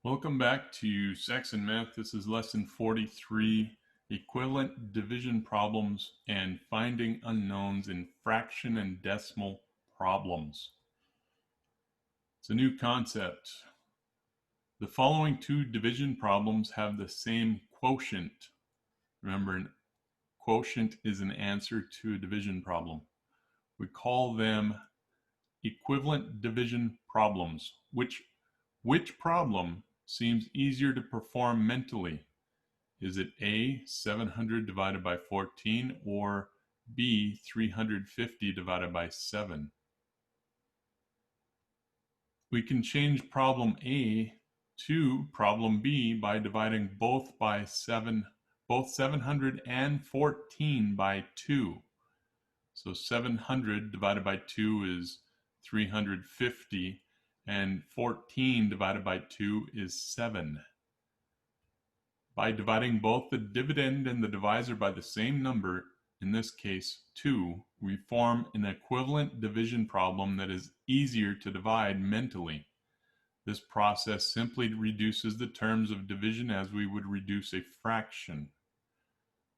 Welcome back to Saxon Math. This is lesson 43, equivalent division problems and finding unknowns in fraction and decimal problems. It's a new concept. The following two division problems have the same quotient. Remember, a quotient is an answer to a division problem. We call them equivalent division problems. Which problem seems easier to perform mentally? Is it A, 700 divided by 14, or B, 350 divided by 7? We can change problem A to problem B by dividing both 700 and 14 by 2. So 700 divided by 2 is 350, and 14 divided by 2 is 7. By dividing both the dividend and the divisor by the same number, in this case 2, we form an equivalent division problem that is easier to divide mentally. This process simply reduces the terms of division as we would reduce a fraction.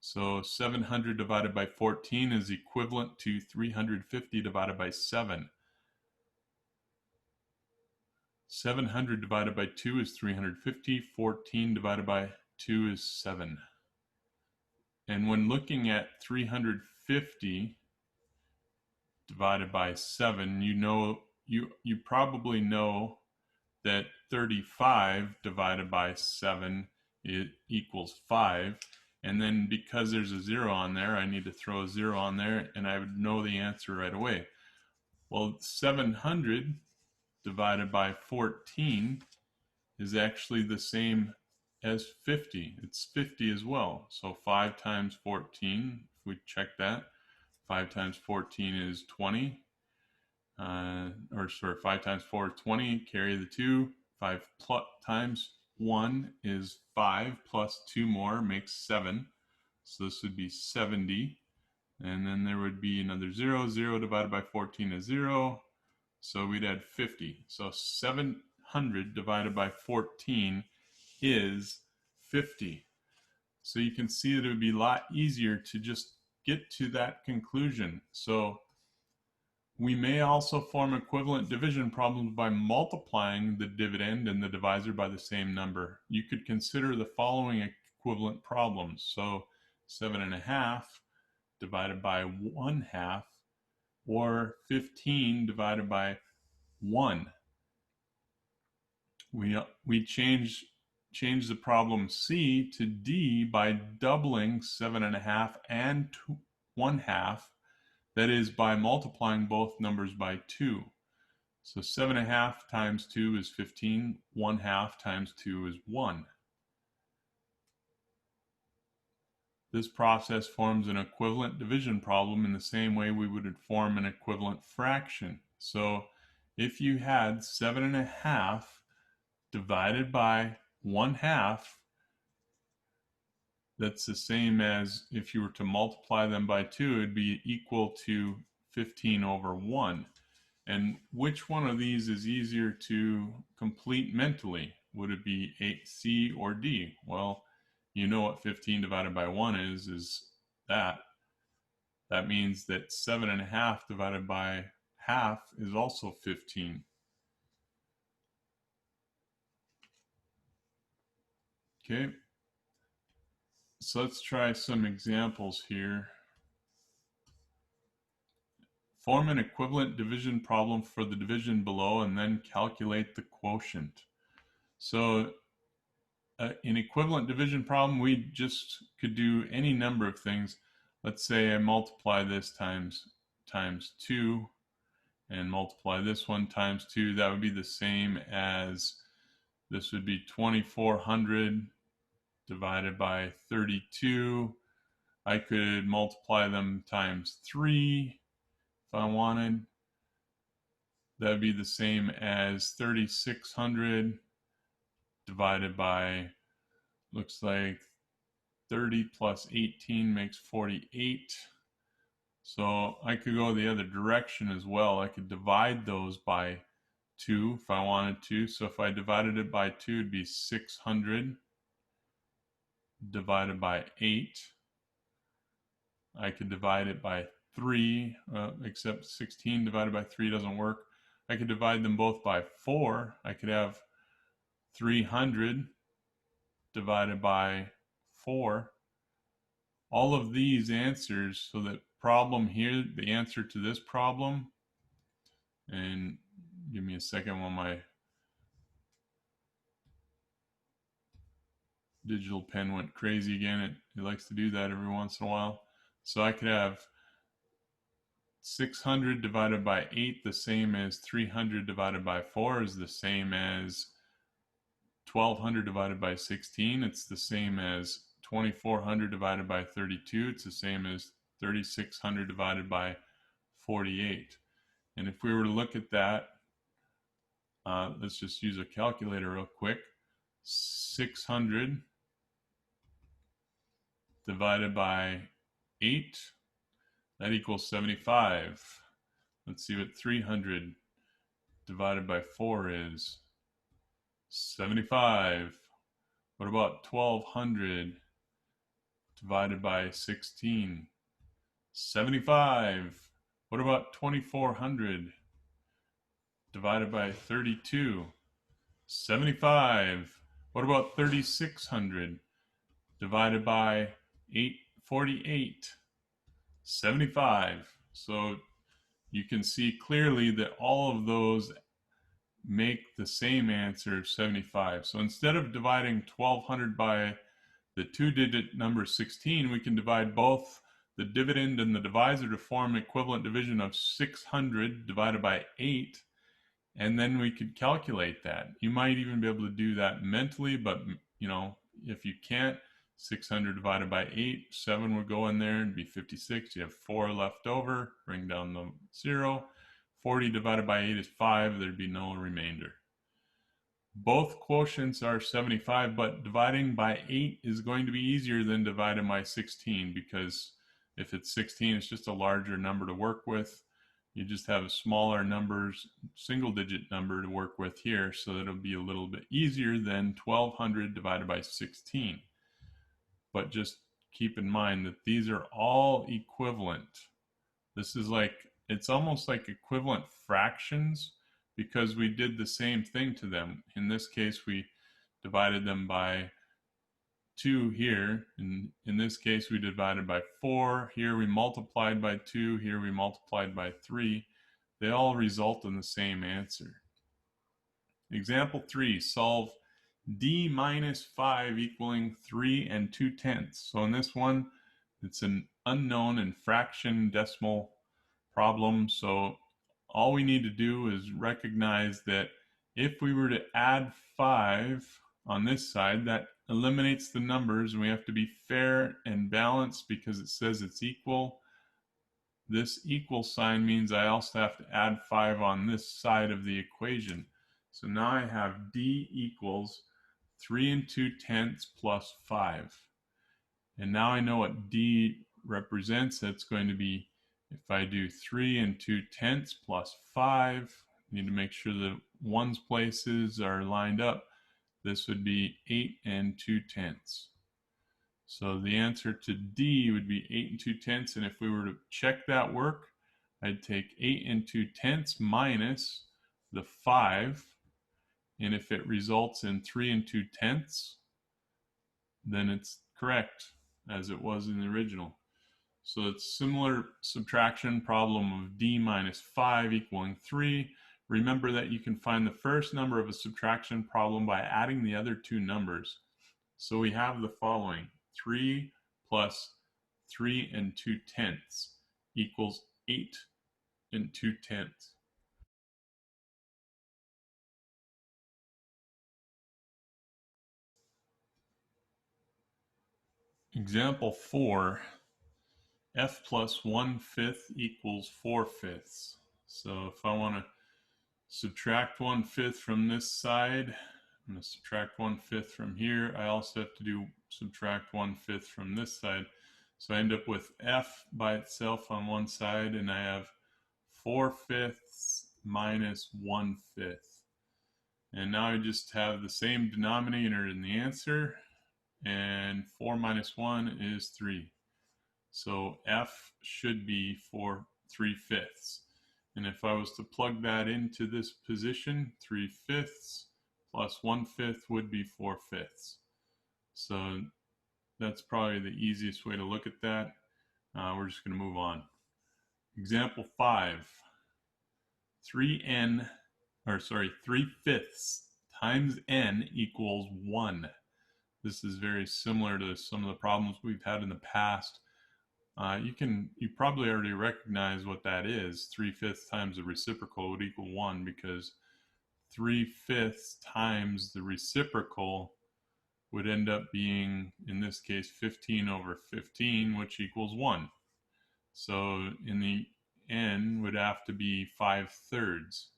So 700 divided by 14 is equivalent to 350 divided by 7. 700 divided by 2 is 350, 14 divided by 2 is 7. And when looking at 350 divided by 7, you probably know that 35 divided by 7 equals 5. And then because there's a 0 on there, I need to throw a 0 on there, and I would know the answer right away. Well, 700 divided by 14 is actually the same as 50. It's 50 as well. So 5 times 14, if we check that, 5 times 14 is 20. 5 times 4 is 20, carry the 2. 5 times 1 is 5, plus 2 more makes 7. So this would be 70. And then there would be another 0. 0 divided by 14 is 0. So we'd add 50. So 700 divided by 14 is 50. So you can see that it would be a lot easier to just get to that conclusion. So we may also form equivalent division problems by multiplying the dividend and the divisor by the same number. You could consider the following equivalent problems. So 7.5 divided by 1/2, or 15 divided by 1. We change the problem C to D by doubling 7.5 and 1/2. That is, by multiplying both numbers by 2. So 7.5 times 2 is 15. 1/2 times 2 is 1. This process forms an equivalent division problem in the same way we would form an equivalent fraction. So if you had 7.5 divided by 1/2, that's the same as if you were to multiply them by 2, it'd be equal to 15 over 1. And which one of these is easier to complete mentally? Would it be C or D? Well, you know what 15 divided by 1 is that. That means that 7.5 divided by half is also 15. Okay, so let's try some examples here. Form an equivalent division problem for the division below and then calculate the quotient. So an equivalent division problem, we just could do any number of things. Let's say I multiply this times 2 and multiply this one times 2. That would be the same as, this would be 2400 divided by 32. I could multiply them times 3 if I wanted. That would be the same as 3600 divided by, looks like 30 plus 18 makes 48. So I could go the other direction as well. I could divide those by 2 if I wanted to. So if I divided it by 2, it'd be 600 divided by 8. I could divide it by 3, except 16 divided by 3 doesn't work. I could divide them both by 4. I could have 300 divided by 4. All of these answers, so that problem here, the answer to this problem, and give me a second while my digital pen went crazy again. It likes to do that every once in a while. So I could have 600 divided by 8 the same as 300 divided by 4 is the same as 1200 divided by 16. It's the same as 2400 divided by 32. It's the same as 3600 divided by 48. And if we were to look at that, let's just use a calculator real quick. 600 divided by 8, that equals 75. Let's see what 300 divided by 4 is. 75. What about 1200 divided by 16? 75. What about 2400 divided by 32? 75. What about 3600 divided by 848? 75. So you can see clearly that all of those make the same answer of 75. So instead of dividing 1200 by the 2-digit number 16, we can divide both the dividend and the divisor to form equivalent division of 600 divided by 8, and then we could calculate that. You might even be able to do that mentally, but if you can't, 600 divided by 8, 7 would go in there and be 56. You have 4 left over, bring down the 0. 40 divided by 8 is 5, there'd be no remainder. Both quotients are 75, but dividing by 8 is going to be easier than dividing by 16, because if it's 16, it's just a larger number to work with. You just have smaller numbers, single-digit number to work with here, so it'll be a little bit easier than 1200 divided by 16. But just keep in mind that these are all equivalent. This is like, it's almost like equivalent fractions, because we did the same thing to them. In this case, we divided them by 2 here. In this case, we divided by 4. Here we multiplied by 2. Here we multiplied by 3. They all result in the same answer. Example 3, solve d minus 5 equaling 3 2/10. So in this one, it's an unknown and fraction decimal problem. So all we need to do is recognize that if we were to add 5 on this side, that eliminates the numbers, and we have to be fair and balanced because it says it's equal. This equal sign means I also have to add 5 on this side of the equation. So now I have d equals 3 2/10 plus 5. And now I know what d represents. That's going to be, if I do 3 2/10 plus 5, I need to make sure the ones places are lined up. This would be 8 2/10. So the answer to D would be 8 2/10. And if we were to check that work, I'd take 8 2/10 minus the 5. And if it results in 3 2/10, then it's correct, as it was in the original. So it's similar subtraction problem of d minus 5 equaling 3. Remember that you can find the first number of a subtraction problem by adding the other two numbers. So we have the following: 3 plus 3 2/10 equals 8 2/10. Example 4, f plus 1/5 equals 4/5. So if I want to subtract 1/5 from this side, I'm going to subtract 1/5 from here. I also have to do subtract 1/5 from this side. So I end up with f by itself on one side, and I have 4/5 minus 1/5. And now I just have the same denominator in the answer, and 4 minus 1 is 3. So F should be 3/5. And if I was to plug that into this position, 3/5 plus 1/5 would be 4/5. So that's probably the easiest way to look at that. We're just going to move on. Example 5. 3/5 times n equals 1. This is very similar to some of the problems we've had in the past. You probably already recognize what that is. 3/5 times the reciprocal would equal 1, because 3/5 times the reciprocal would end up being, in this case, 15 over 15, which equals 1. So in the n would have to be 5/3.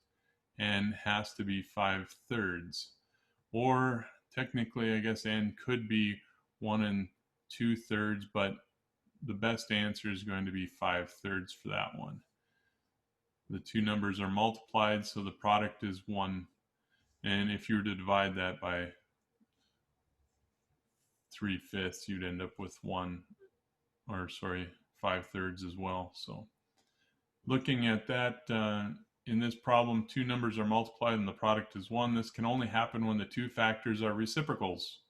N has to be 5/3. Or technically, I guess n could be 1 2/3, but the best answer is going to be 5/3 for that one. The two numbers are multiplied, so the product is 1. And if you were to divide that by 3/5, you'd end up with 5/3 as well. So looking at that, in this problem, two numbers are multiplied and the product is 1. This can only happen when the two factors are reciprocals.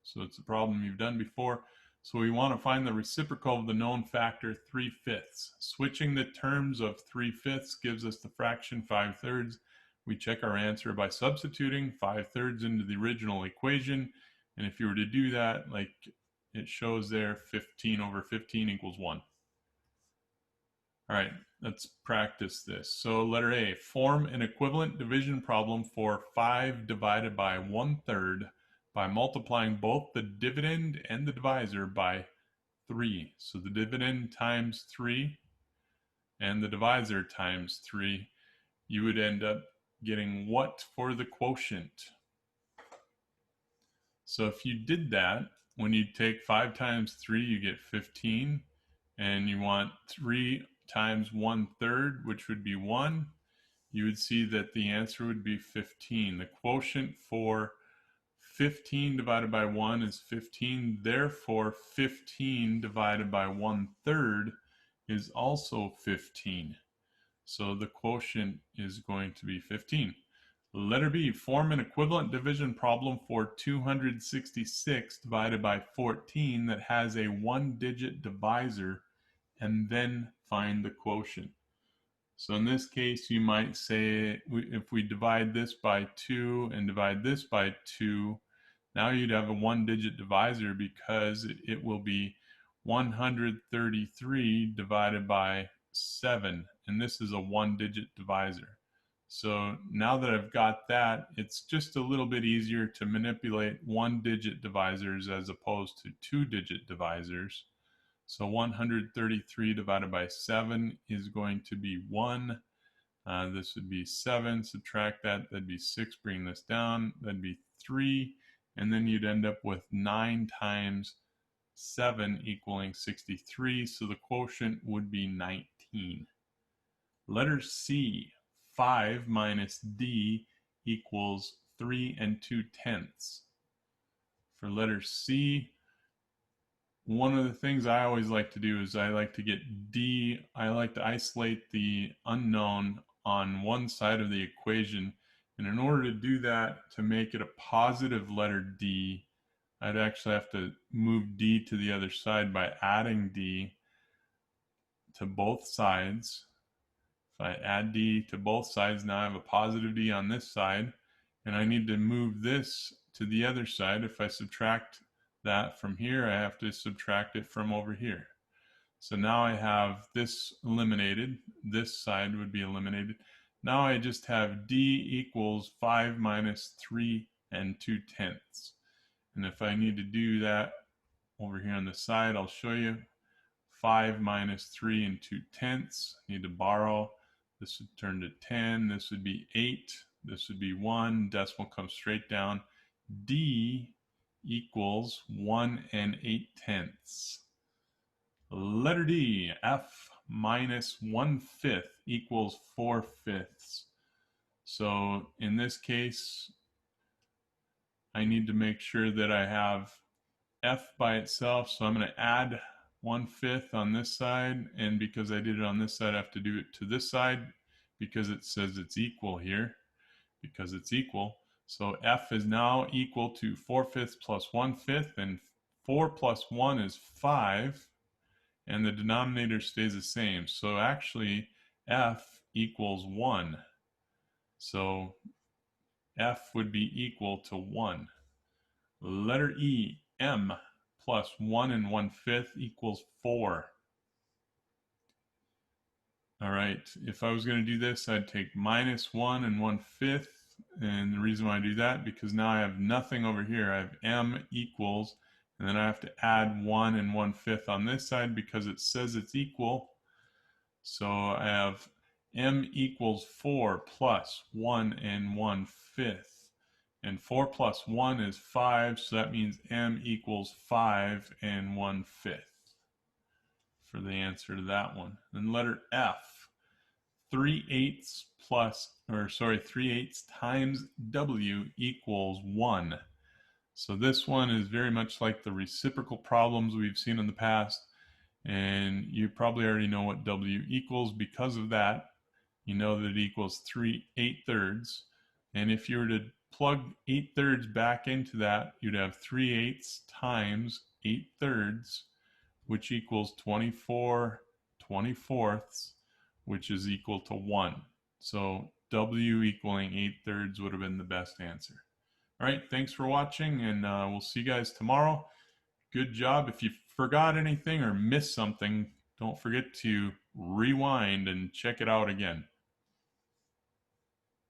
So it's a problem you've done before. So we want to find the reciprocal of the known factor 3/5. Switching the terms of 3/5 gives us the fraction 5/3. We check our answer by substituting 5/3 into the original equation. And if you were to do that, like it shows there, 15 over 15 equals 1. All right, let's practice this. So letter A, form an equivalent division problem for 5 divided by 1/3 by multiplying both the dividend and the divisor by 3. So the dividend times 3 and the divisor times 3. You would end up getting what for the quotient? So if you did that, when you take 5 times 3, you get 15. And you want 3 times 1/3, which would be 1. You would see that the answer would be 15. The quotient for 15 divided by 1 is 15. Therefore, 15 divided by 1/3 is also 15. So the quotient is going to be 15. Letter B, form an equivalent division problem for 266 divided by 14 that has a 1-digit divisor, and then find the quotient. So in this case, you might say, if we divide this by 2 and divide this by 2, now you'd have a 1-digit divisor, because it will be 133 divided by 7. And this is a 1-digit divisor. So now that I've got that, it's just a little bit easier to manipulate 1-digit divisors as opposed to 2-digit divisors. So 133 divided by 7 is going to be 1. This would be 7. Subtract that, that'd be 6. Bring this down, that'd be 3. And then you'd end up with 9 times 7 equaling 63. So the quotient would be 19. Letter C, 5 minus D equals 3 2/10. For letter C, one of the things I always like to do is I like to get D, I like to isolate the unknown on one side of the equation. And in order to do that, to make it a positive letter D, I'd actually have to move D to the other side by adding D to both sides. If I add D to both sides, now I have a positive D on this side. And I need to move this to the other side. If I subtract that from here, I have to subtract it from over here. So now I have this eliminated. This side would be eliminated. Now I just have D equals 5 minus 3 2/10. And if I need to do that over here on the side, I'll show you. 5 minus 3 2/10. Need to borrow. This would turn to 10. This would be 8. This would be 1. Decimal comes straight down. D equals 1 8/10. Letter D, F minus 1/5 equals 4/5. So in this case, I need to make sure that I have f by itself. So I'm going to add 1/5 on this side. And because I did it on this side, I have to do it to this side because it says it's equal here, because it's equal. So f is now equal to 4/5 plus 1/5, and 4 plus 1 is 5, and the denominator stays the same. So actually, f equals 1. So f would be equal to 1. Letter E, m plus 1 and 1/5 equals 4. All right, if I was going to do this, I'd take minus 1 and 1/5. And the reason why I do that, because now I have nothing over here. I have m equals, and then I have to add 1 and 1/5 on this side because it says it's equal. So I have m equals 4 plus 1 and 1/5. And 4 plus 1 is 5, so that means m equals 5 and 1/5 for the answer to that one. And letter F, 3/8 times W equals 1. So this one is very much like the reciprocal problems we've seen in the past, and you probably already know what W equals because of that. You know that it equals 3/8. And if you were to plug 8/3 back into that, you'd have 3/8 times 8/3, which equals 24/24, which is equal to 1. So W equaling 8/3 would have been the best answer. All right, thanks for watching, and we'll see you guys tomorrow. Good job. If you forgot anything or missed something, don't forget to rewind and check it out again.